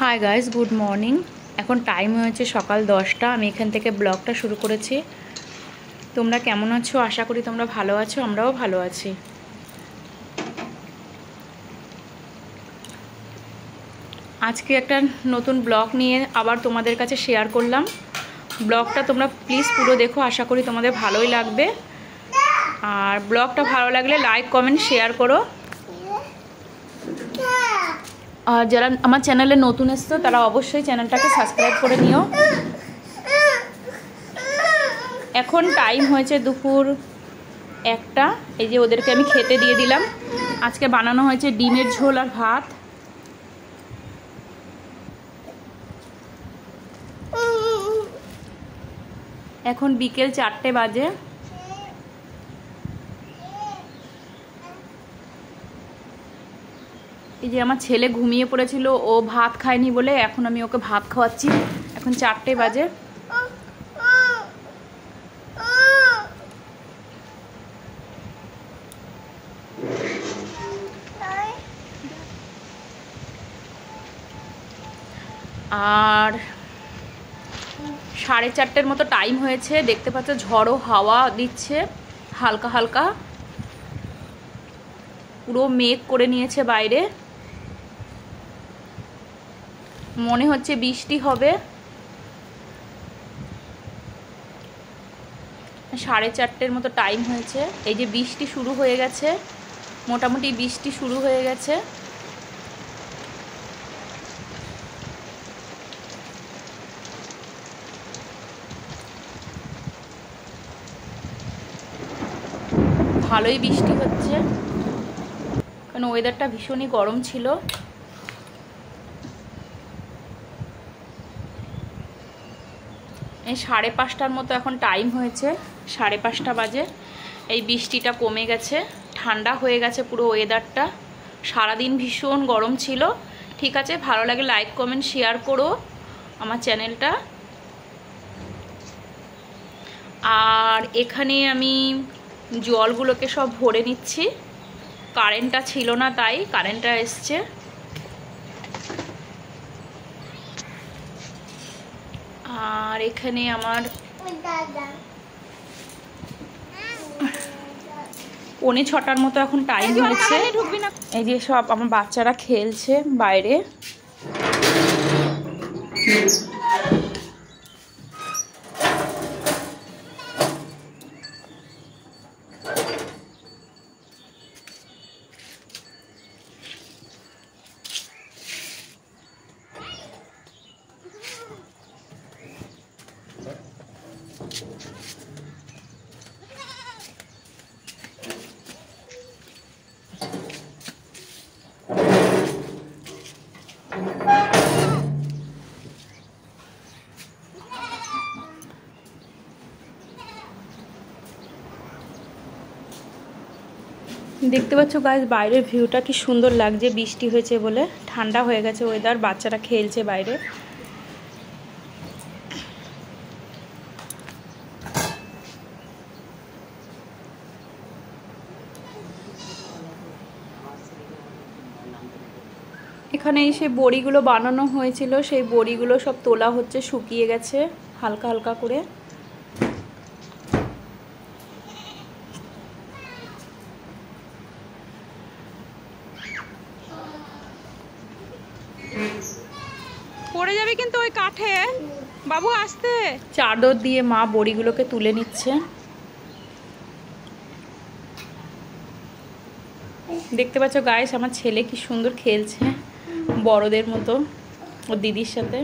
Hi guys, good morning. এখন time হয়েছে সকাল 10টা। আমি এখান থেকে ব্লগটা শুরু করেছি। তোমরা কেমন আছো? আশা করি তোমরা ভালো আছো, আমরাও ভালো আছি। আজকে একটা নতুন ব্লগ নিয়ে আবার তোমাদের কাছে শেয়ার করলাম। ব্লগটা তোমরা প্লিজ পুরো দেখো, আশা করি তোমাদের ভালোই লাগবে। আর ব্লগটা ভালো লাগলে লাইক, কমেন্ট, শেয়ার করো। আর যারা আমার চ্যানেলে নতুন এসছো তারা অবশ্যই চ্যানেলটাকে সাবস্ক্রাইব করে নিও। এখন টাইম হয়েছে দুপুর 1টা। এই যে ওদেরকে আমি খেতে দিয়ে দিলাম। আজকে বানানো হয়েছে ডিমের ঝোল আর ভাত। এখন বিকেল 4টে বাজে। এই যে আমার ছেলে ঘুমিয়ে পড়েছিল, ও ভাত খায়নি বলে এখন আমি ওকে ভাত খাওয়াচ্ছি। এখন 4টে বাজে। আর 4:30 মতো টাইম হয়েছে। দেখতে পাচ্ছ ঝড়ো হাওয়া দিচ্ছে হালকা হালকা। পুরো মেঘ করে নিয়েছে বাইরে, মনে হচ্ছে বৃষ্টি হবে। 4:30 মতো টাইম হয়েছে। এই যে বৃষ্টি শুরু হয়ে গেছে, মোটামুটি বৃষ্টি শুরু হয়ে গেছে। ভালোই বৃষ্টি হচ্ছে, কারণ ওয়েদারটা ভীষণই গরম ছিল। এই 5:30 মতো এখন টাইম হয়েছে, 5:30 বাজে। এই বৃষ্টিটা কমে গেছে, ঠান্ডা হয়ে গেছে পুরো ওয়েদারটা। সারাদিন ভীষণ গরম ছিল। ঠিক আছে, ভালো লাগে লাইক, কমেন্ট, শেয়ার করো আমার চ্যানেলটা। আর এখানে আমি জলগুলোকে সব ভরে নিচ্ছি। কারেন্টটা ছিল না, তাই কারেন্টটা এসছে। আর এখানে আমার 5:45 মতো এখন টাইম হয়েছে। এই যে সব আমার বাচ্চারা খেলছে বাইরে। দেখতে পাচ্ছ গাইস, বাইরের ভিউটা কি সুন্দর লাগছে। বৃষ্টি হয়েছে বলে ঠান্ডা হয়ে গেছে ওয়েদার, বাচ্চারা খেলছে বাইরে। এখানে সেই বড়িগুলো বানানো হয়েছিল, সেই বড়িগুলো সব তোলা হচ্ছে, শুকিয়ে গেছে হালকা হালকা করে। পড়ে যাবে কিন্তু ওই কাঠে, বাবু আসতে। চাদর দিয়ে মা বড়িগুলোকে তুলে নিচ্ছে। দেখতে পাচ্ছ গাইস, আমার ছেলে কি সুন্দর খেলছে বড়দের মতো ওর দিদির সাথে।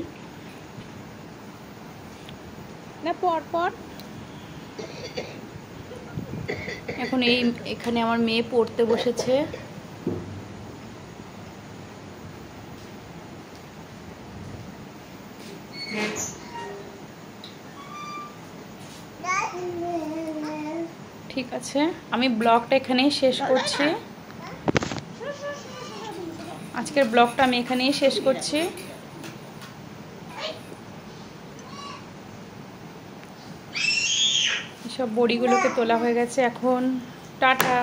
না পর পর। এখন এখানে আমার মেয়ে পড়তে বসেছে। ঠিক আছে, আমি ব্লগটা এখানেই শেষ করছি। আজকের ব্লগটা আমি এখানেই শেষ করছি। সব বড়িগুলোকে তোলা হয়ে গেছে। এখন টাটা।